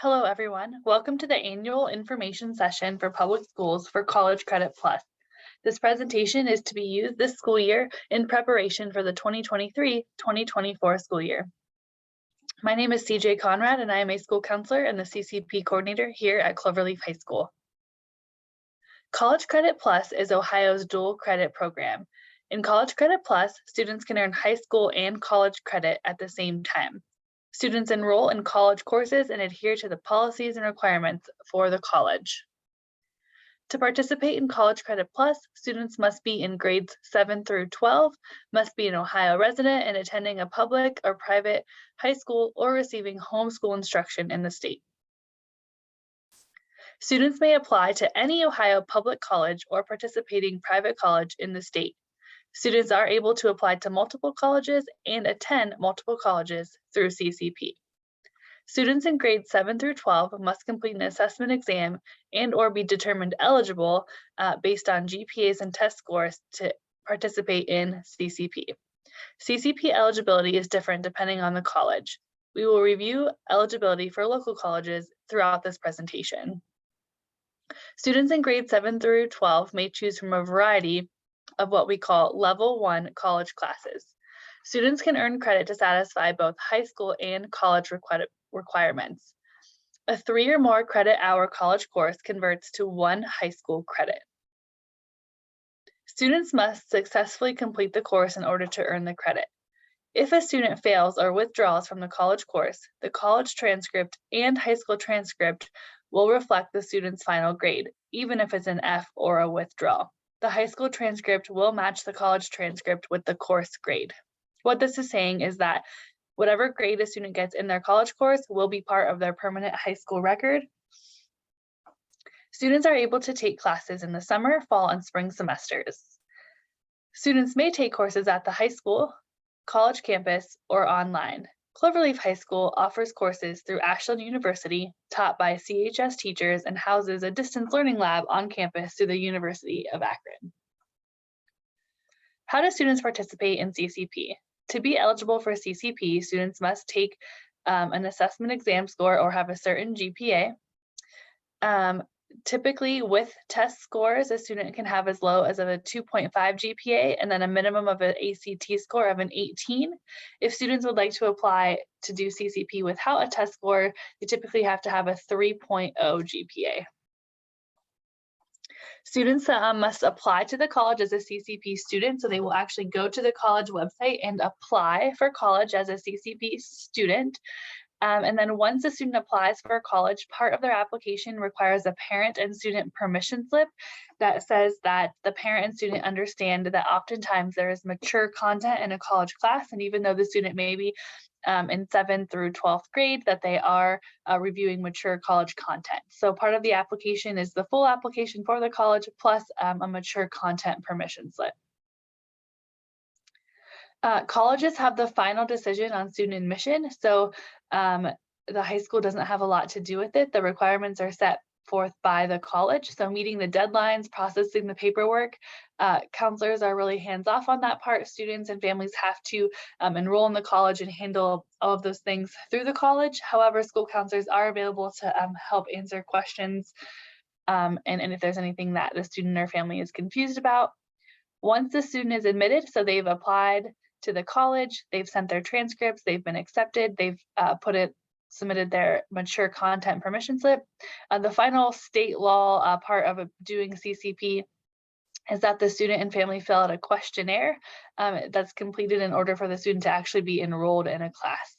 Hello, everyone. Welcome to the annual information session for public schools for College Credit Plus. This presentation is to be used this school year in preparation for the 2023-2024 school year. My name is CJ Conrad, and I am a school counselor and the CCP coordinator here at Cloverleaf High School. College Credit Plus is Ohio's dual credit program. In College Credit Plus, students can earn high school and college credit at the same time. Students enroll in college courses and adhere to the policies and requirements for the college. To participate in College Credit Plus, students must be in grades 7 through 12, must be an Ohio resident and attending a public or private high school or receiving homeschool instruction in the state. Students may apply to any Ohio public college or participating private college in the state. Students are able to apply to multiple colleges and attend multiple colleges through CCP. Students in grades 7 through 12 must complete an assessment exam and/or be determined eligible based on GPAs and test scores to participate in CCP. CCP eligibility is different depending on the college. We will review eligibility for local colleges throughout this presentation. Students in grades 7 through 12 may choose from a variety of what we call level 1 college classes. Students can earn credit to satisfy both high school and college requirements. A 3 or more credit hour college course converts to 1 high school credit. Students must successfully complete the course in order to earn the credit. If a student fails or withdraws from the college course, the college transcript and high school transcript will reflect the student's final grade, even if it's an F or a withdrawal. The high school transcript will match the college transcript with the course grade. What this is saying is that whatever grade a student gets in their college course will be part of their permanent high school record. Students are able to take classes in the summer, fall, and spring semesters. Students may take courses at the high school, college campus, or online. Cloverleaf High School offers courses through Ashland University, taught by CHS teachers, and houses a distance learning lab on campus through the University of Akron. How do students participate in CCP? To be eligible for CCP, students must take an assessment exam score or have a certain GPA. Typically, with test scores, a student can have as low as a 2.5 GPA and then a minimum of an ACT score of an 18. If students would like to apply to do CCP without a test score, they typically have to have a 3.0 GPA. Students must apply to the college as a CCP student, so they will actually go to the college website and apply for college as a CCP student. And then once a student applies for college, part of their application requires a parent and student permission slip that says that the parent and student understand that oftentimes there is mature content in a college class, and even though the student may be in 7th through 12th grade, that they are reviewing mature college content. So part of the application is the full application for the college plus a mature content permission slip. Colleges have the final decision on student admission, so the high school doesn't have a lot to do with it. The requirements are set forth by the college, so meeting the deadlines, processing the paperwork. Counselors are really hands-off on that part. Students and families have to enroll in the college and handle all of those things through the college. However, school counselors are available to help answer questions and if there's anything that the student or family is confused about. Once the student is admitted, so they've applied to the college, they've sent their transcripts, they've been accepted, they've submitted their mature content permission slip. The final state law part of doing CCP is that the student and family fill out a questionnaire that's completed in order for the student to actually be enrolled in a class.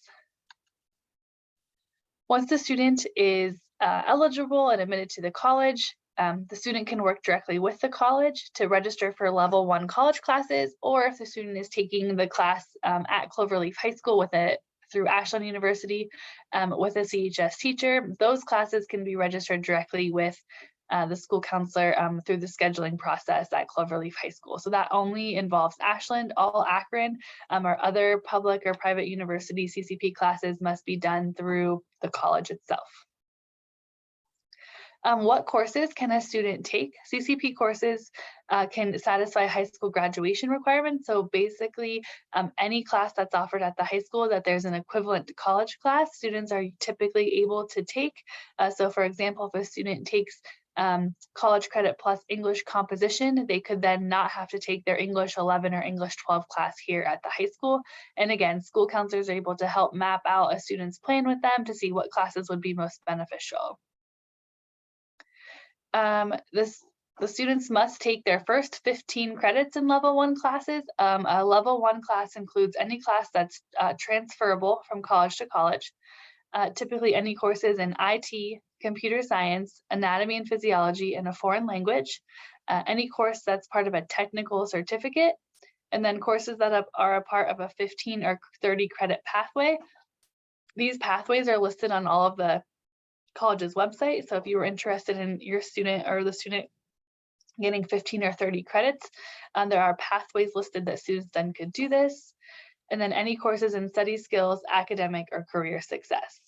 Once the student is eligible and admitted to the college, the student can work directly with the college to register for level 1 college classes, or if the student is taking the class at Cloverleaf High School through Ashland University with a CHS teacher, those classes can be registered directly with the school counselor through the scheduling process at Cloverleaf High School. So that only involves Ashland. All Akron or other public or private university CCP classes must be done through the college itself. What courses can a student take? CCP courses can satisfy high school graduation requirements. So basically, any class that's offered at the high school that there's an equivalent college class, students are typically able to take. So for example, if a student takes college credit plus English composition, they could then not have to take their English 11 or English 12 class here at the high school. And again, school counselors are able to help map out a student's plan with them to see what classes would be most beneficial. The students must take their first 15 credits in level 1 classes. A level 1 class includes any class that's transferable from college to college. Typically any courses in IT, computer science, anatomy and physiology, and a foreign language. Any course that's part of a technical certificate, and then courses that are a part of a 15 or 30 credit pathway. These pathways are listed on all of the college's website. So if you were interested in your student or the student getting 15 or 30 credits, there are pathways listed that students then could do this. And then any courses in study skills, academic, or career success.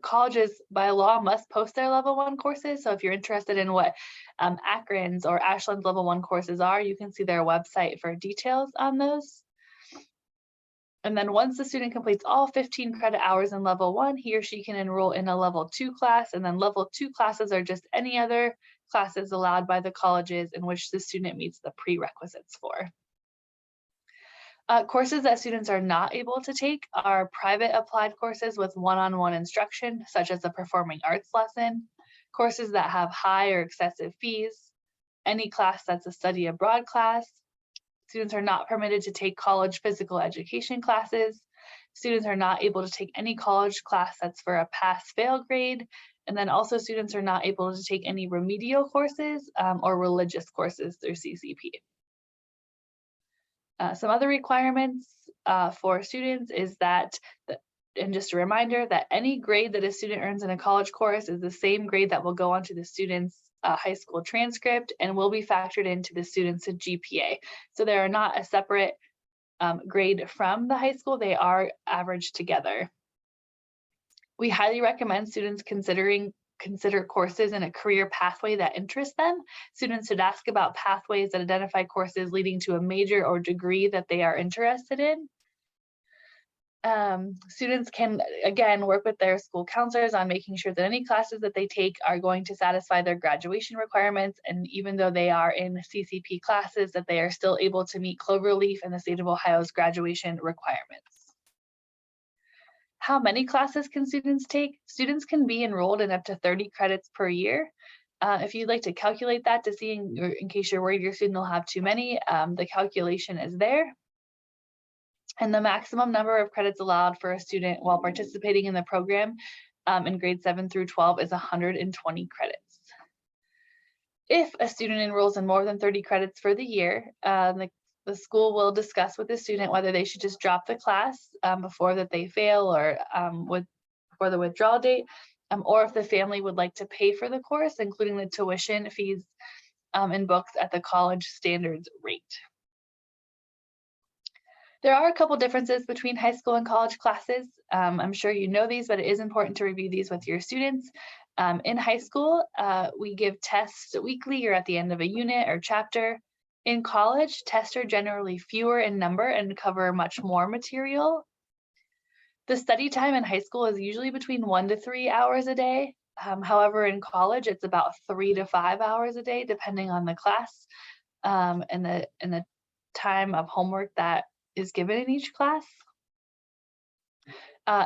Colleges by law must post their level 1 courses. So if you're interested in what Akron's or Ashland's level 1 courses are, you can see their website for details on those. And then once the student completes all 15 credit hours in level 1, he or she can enroll in a level 2 class, and then level 2 classes are just any other classes allowed by the colleges in which the student meets the prerequisites for. Courses that students are not able to take are private applied courses with one-on-one instruction, such as a performing arts lesson, courses that have high or excessive fees, any class that's a study abroad class. Students are not permitted to take college physical education classes. Students are not able to take any college class that's for a pass-fail grade. And then also students are not able to take any remedial courses or religious courses through CCP. Some other requirements for students is that, and just a reminder that any grade that a student earns in a college course is the same grade that will go onto the student's high school transcript and will be factored into the student's GPA. So they are not a separate grade from the high school, they are averaged together. We highly recommend students consider courses in a career pathway that interests them. Students should ask about pathways that identify courses leading to a major or degree that they are interested in. Students can, again, work with their school counselors on making sure that any classes that they take are going to satisfy their graduation requirements, and even though they are in CCP classes, that they are still able to meet Cloverleaf and the state of Ohio's graduation requirements. How many classes can students take? Students can be enrolled in up to 30 credits per year. If you'd like to calculate that to see, in case you're worried your student will have too many, the calculation is there. And the maximum number of credits allowed for a student while participating in the program in grades 7 through 12 is 120 credits. If a student enrolls in more than 30 credits for the year, the school will discuss with the student whether they should just drop the class before that they fail or before the withdrawal date, or if the family would like to pay for the course, including the tuition fees and books at the college standards rate. There are a couple differences between high school and college classes. I'm sure you know these, but it is important to review these with your students. In high school, we give tests weekly or at the end of a unit or chapter. In college, tests are generally fewer in number and cover much more material. The study time in high school is usually between 1 to 3 hours a day. However, in college, it's about 3 to 5 hours a day, depending on the class and the time of homework that is given in each class.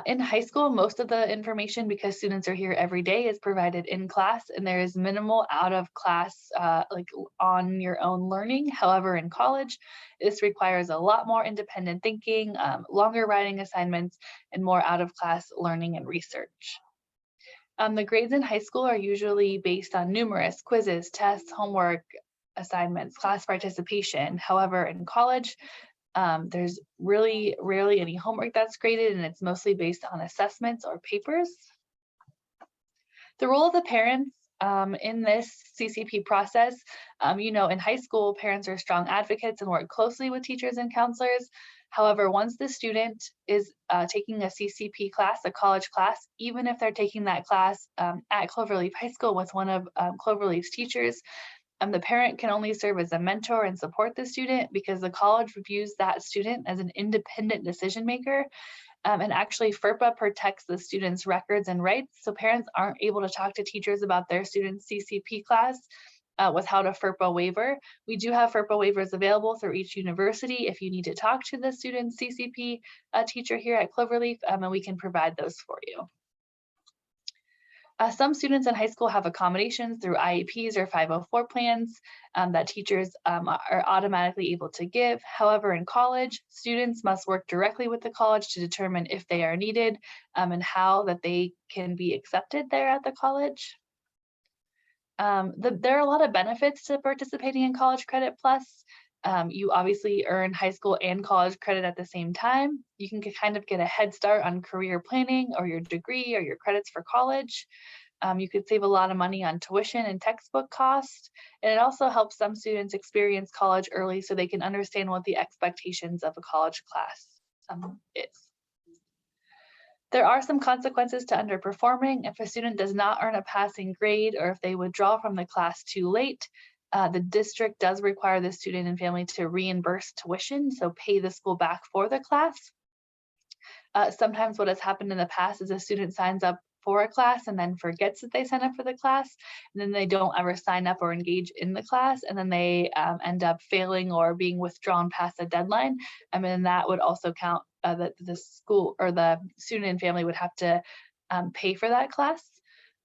In high school, most of the information, because students are here every day, is provided in class, and there is minimal out of class, like on your own learning. However, in college, this requires a lot more independent thinking, longer writing assignments, and more out of class learning and research. The grades in high school are usually based on numerous quizzes, tests, homework, assignments, class participation. However, in college, there's really rarely any homework that's graded, and it's mostly based on assessments or papers. The role of the parents In this CCP process, in high school, parents are strong advocates and work closely with teachers and counselors. However, once the student is taking a CCP class, a college class, even if they're taking that class at Cloverleaf High School with one of Cloverleaf's teachers, the parent can only serve as a mentor and support the student because the college views that student as an independent decision maker. And actually, FERPA protects the students' records and rights, so parents aren't able to talk to teachers about their students' CCP class without a FERPA waiver. We do have FERPA waivers available through each university if you need to talk to the student's CCP teacher here at Cloverleaf, and we can provide those for you. Some students in high school have accommodations through IEPs or 504 plans that teachers are automatically able to give. However, in college, students must work directly with the college to determine if they are needed and how that they can be accepted there at the college. There are a lot of benefits to participating in College Credit Plus. You obviously earn high school and college credit at the same time. You can kind of get a head start on career planning or your degree or your credits for college. You could save a lot of money on tuition and textbook costs. And it also helps some students experience college early so they can understand what the expectations of a college class is. There are some consequences to underperforming. If a student does not earn a passing grade or if they withdraw from the class too late, the district does require the student and family to reimburse tuition, so pay the school back for the class. Sometimes what has happened in the past is a student signs up for a class and then forgets that they signed up for the class, and then they don't ever sign up or engage in the class, and then they end up failing or being withdrawn past the deadline. And then that would also count that the school or the student and family would have to pay for that class.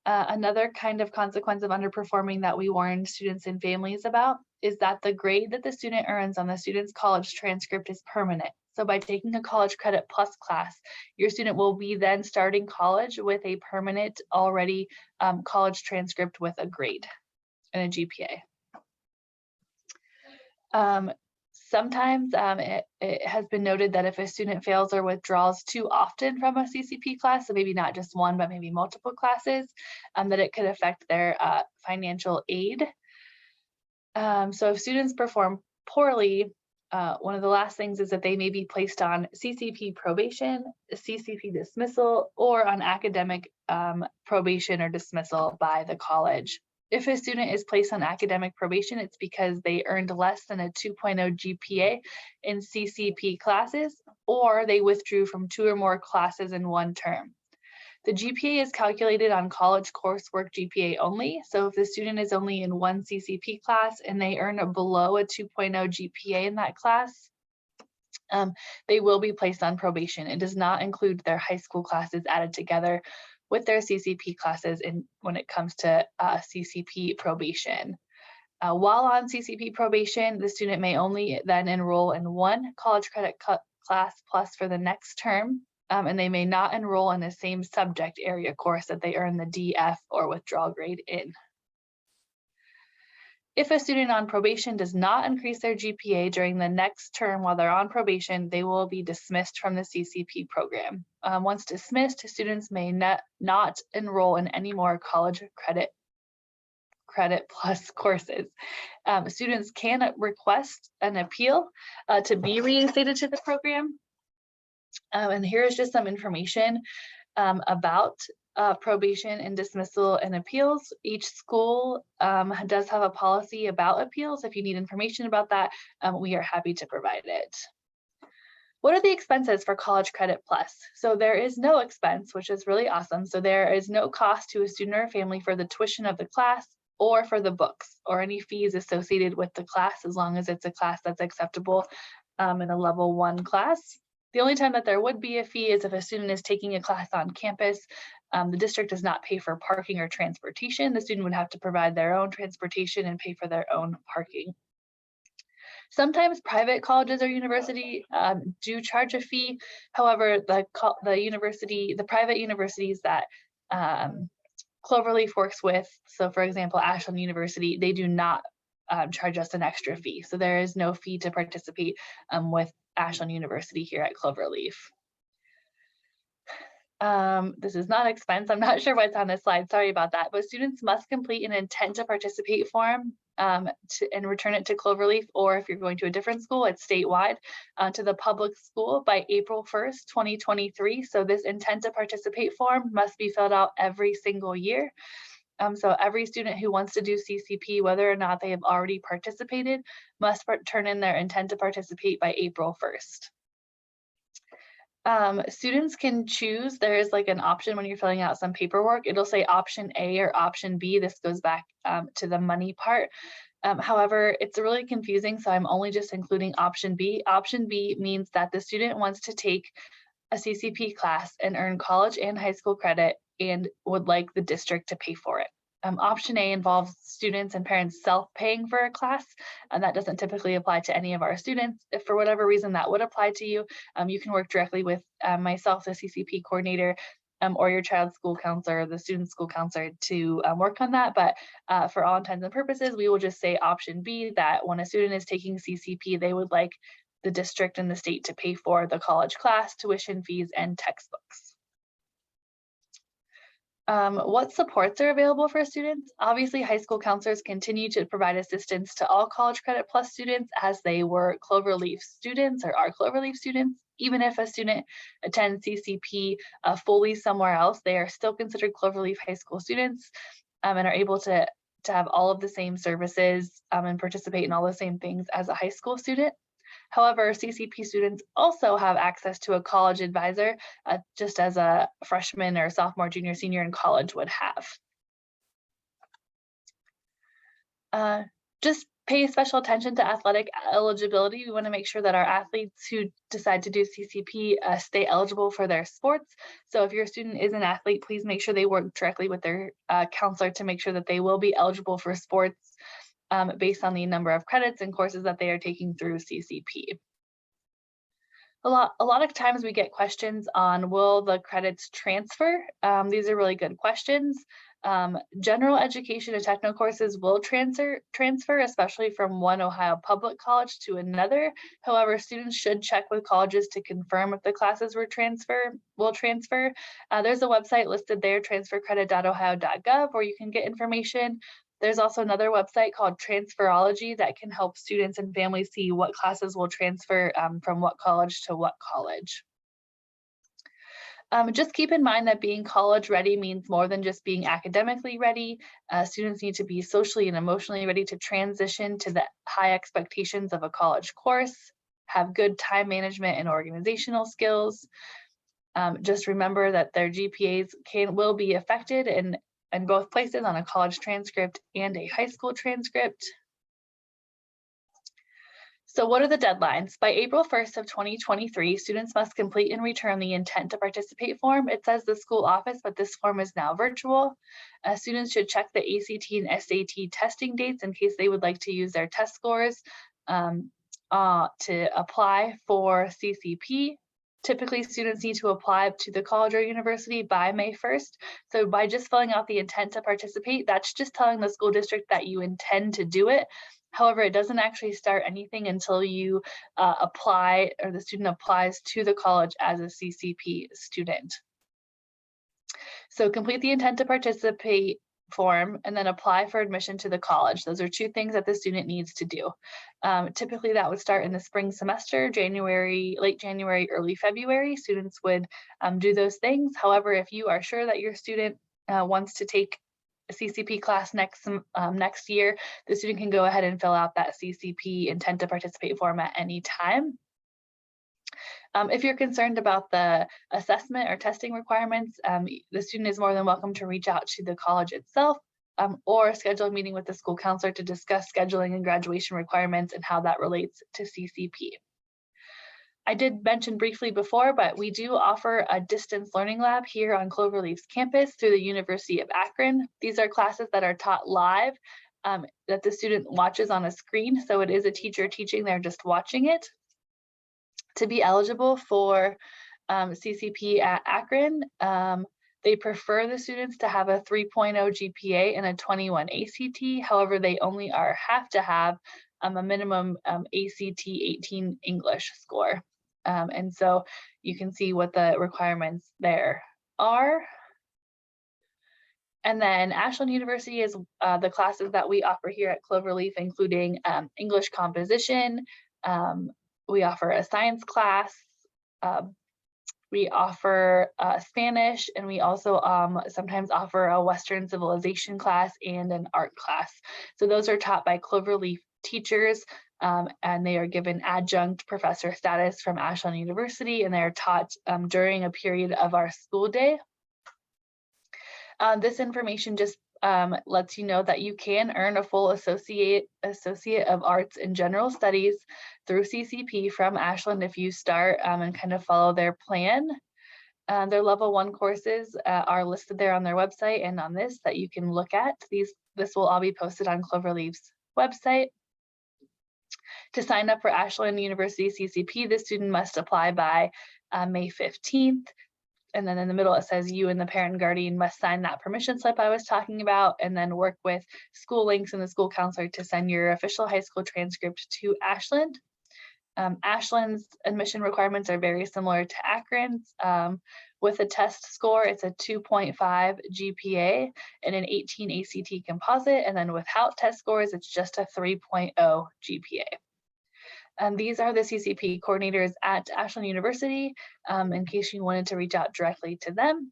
Another kind of consequence of underperforming that we warn students and families about is that the grade that the student earns on the student's college transcript is permanent. So by taking a College Credit Plus class, your student will be then starting college with a permanent already college transcript with a grade and a GPA. Sometimes it has been noted that if a student fails or withdraws too often from a CCP class, so maybe not just one, but maybe multiple classes, that it could affect their financial aid. So if students perform poorly, one of the last things is that they may be placed on CCP probation, CCP dismissal, or on academic probation or dismissal by the college. If a student is placed on academic probation, it's because they earned less than a 2.0 GPA in CCP classes, or they withdrew from 2 or more classes in one term. The GPA is calculated on college coursework GPA only. So if the student is only in one CCP class and they earn below a 2.0 GPA in that class, they will be placed on probation. It does not include their high school classes added together with their CCP classes when it comes to CCP probation. While on CCP probation, the student may only then enroll in one college credit class plus for the next term, and they may not enroll in the same subject area course that they earn the DF or withdrawal grade in. If a student on probation does not increase their GPA during the next term while they're on probation, they will be dismissed from the CCP program. Once dismissed, students may not enroll in any more college credit plus courses. Students can request an appeal to be reinstated to the program. And here's just some information about probation and dismissal and appeals. Each school does have a policy about appeals. If you need information about that, we are happy to provide it. What are the expenses for College Credit Plus? So there is no expense, which is really awesome. So there is no cost to a student or family for the tuition of the class or for the books or any fees associated with the class, as long as it's a class that's acceptable in a level 1 class. The only time that there would be a fee is if a student is taking a class on campus. The district does not pay for parking or transportation. The student would have to provide their own transportation and pay for their own parking. Sometimes private colleges or university do charge a fee. However, the private universities that Cloverleaf works with, so for example, Ashland University, they do not charge us an extra fee. So there is no fee to participate with Ashland University here at Cloverleaf. This is not expense. I'm not sure what's on this slide. Sorry about that. But students must complete an intent to participate form and return it to Cloverleaf, or if you're going to a different school, it's statewide, to the public school by April 1st, 2023. So this intent to participate form must be filled out every single year. So every student who wants to do CCP, whether or not they have already participated, must turn in their intent to participate by April 1st. Students can choose, there is like an option when you're filling out some paperwork, it'll say option A or option B. This goes back to the money part. However, it's really confusing, so I'm only just including option B. Option B means that the student wants to take a CCP class and earn college and high school credit and would like the district to pay for it. Option A involves students and parents self-paying for a class, and that doesn't typically apply to any of our students. If for whatever reason that would apply to you, you can work directly with myself, the CCP coordinator, or your child's school counselor, the student's school counselor, to work on that. But for all intents and purposes, we will just say option B, that when a student is taking CCP, they would like the district and the state to pay for the college class, tuition fees, and textbooks. What supports are available for students? Obviously, high school counselors continue to provide assistance to all College Credit Plus students as they were Cloverleaf students or are Cloverleaf students. Even if a student attends CCP fully somewhere else, they are still considered Cloverleaf high school students and are able to have all of the same services and participate in all the same things as a high school student. However, CCP students also have access to a college advisor, just as a freshman or sophomore, junior, senior in college would have. Just pay special attention to athletic eligibility. We want to make sure that our athletes who decide to do CCP stay eligible for their sports. So if your student is an athlete, please make sure they work directly with their counselor to make sure that they will be eligible for sports based on the number of credits and courses that they are taking through CCP. A lot of times we get questions on, will the credits transfer? These are really good questions. General education and technical courses will transfer, especially from one Ohio public college to another. However, students should check with colleges to confirm if the classes will transfer. There's a website listed there, transfercredit.ohio.gov, where you can get information. There's also another website called Transferology that can help students and families see what classes will transfer from what college to what college. Just keep in mind that being college ready means more than just being academically ready. Students need to be socially and emotionally ready to transition to the high expectations of a college course, have good time management and organizational skills. Just remember that their GPAs will be affected in both places, on a college transcript and a high school transcript. So what are the deadlines? By April 1st of 2023, students must complete and return the intent to participate form. It says the school office, but this form is now virtual. Students should check the ACT and SAT testing dates in case they would like to use their test scores to apply for CCP. Typically, students need to apply to the college or university by May 1st. So by just filling out the intent to participate, that's just telling the school district that you intend to do it. However, it doesn't actually start anything until you apply, or the student applies to the college as a CCP student. So complete the intent to participate form and then apply for admission to the college. Those are two things that the student needs to do. Typically that would start in the spring semester, late January, early February. Students would do those things. However, if you are sure that your student wants to take a CCP class next year, the student can go ahead and fill out that CCP intent to participate form at any time. If you're concerned about the assessment or testing requirements, the student is more than welcome to reach out to the college itself or schedule a meeting with the school counselor to discuss scheduling and graduation requirements and how that relates to CCP. I did mention briefly before, but we do offer a distance learning lab here on Cloverleaf's campus through the University of Akron. These are classes that are taught live that the student watches on a screen. So it is a teacher teaching, they're just watching it. To be eligible for CCP at Akron, they prefer the students to have a 3.0 GPA and a 21 ACT. However, they only have to have a minimum ACT 18 English score. And so you can see what the requirements there are. And then Ashland University is the classes that we offer here at Cloverleaf, including English composition. We offer a science class. We offer Spanish, and we also sometimes offer a Western civilization class and an art class. So those are taught by Cloverleaf teachers, and they are given adjunct professor status from Ashland University, and they are taught during a period of our school day. This information just lets you know that you can earn a full Associate of Arts in General Studies through CCP from Ashland if you start and kind of follow their plan. Their level 1 courses are listed there on their website and on this that you can look at. This will all be posted on Cloverleaf's website. To sign up for Ashland University CCP, the student must apply by May 15th. And then in the middle, it says you and the parent and guardian must sign that permission slip I was talking about, and then work with school links and the school counselor to send your official high school transcript to Ashland. Ashland's admission requirements are very similar to Akron's. With a test score, it's a 2.5 GPA and an 18 ACT composite. And then without test scores, it's just a 3.0 GPA. And these are the CCP coordinators at Ashland University, in case you wanted to reach out directly to them.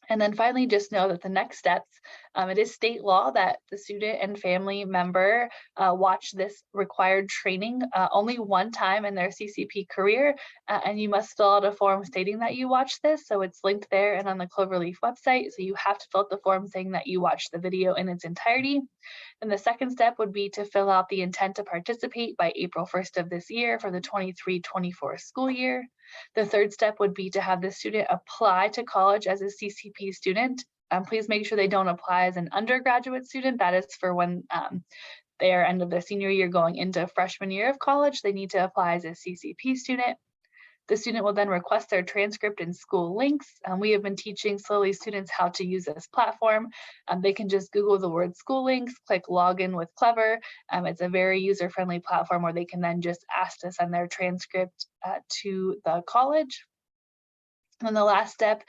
And then finally, just know that the next steps, it is state law that the student and family member watch this required training only one time in their CCP career, and you must fill out a form stating that you watched this. So it's linked there and on the Cloverleaf website. So you have to fill out the form saying that you watched the video in its entirety. And the second step would be to fill out the intent to participate by April 1st of this year for the 23-24 school year. The third step would be to have the student apply to college as a CCP student. Please make sure they don't apply as an undergraduate student. That is for when they are end of their senior year going into freshman year of college. They need to apply as a CCP student. The student will then request their transcript and school links. We have been teaching slowly students how to use this platform. They can just Google the word school links, click login with Clever. It's a very user-friendly platform where they can then just ask to send their transcript to the college. And the last step,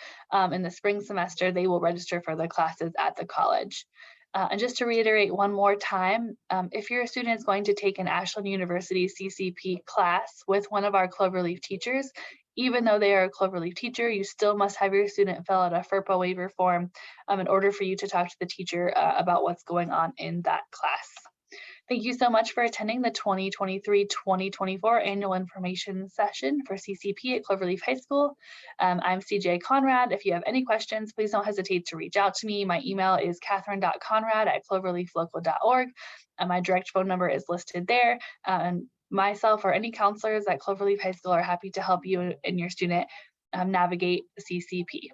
in the spring semester, they will register for the classes at the college. And just to reiterate one more time, if your student is going to take an Ashland University CCP class with one of our Cloverleaf teachers, even though they are a Cloverleaf teacher, you still must have your student fill out a FERPA waiver form in order for you to talk to the teacher about what's going on in that class. Thank you so much for attending the 2023-2024 annual information session for CCP at Cloverleaf High School. I'm CJ Conrad. If you have any questions, please don't hesitate to reach out to me. My email is catherine.conrad@cloverleaflocal.org. My direct phone number is listed there. And myself or any counselors at Cloverleaf High School are happy to help you and your student navigate CCP.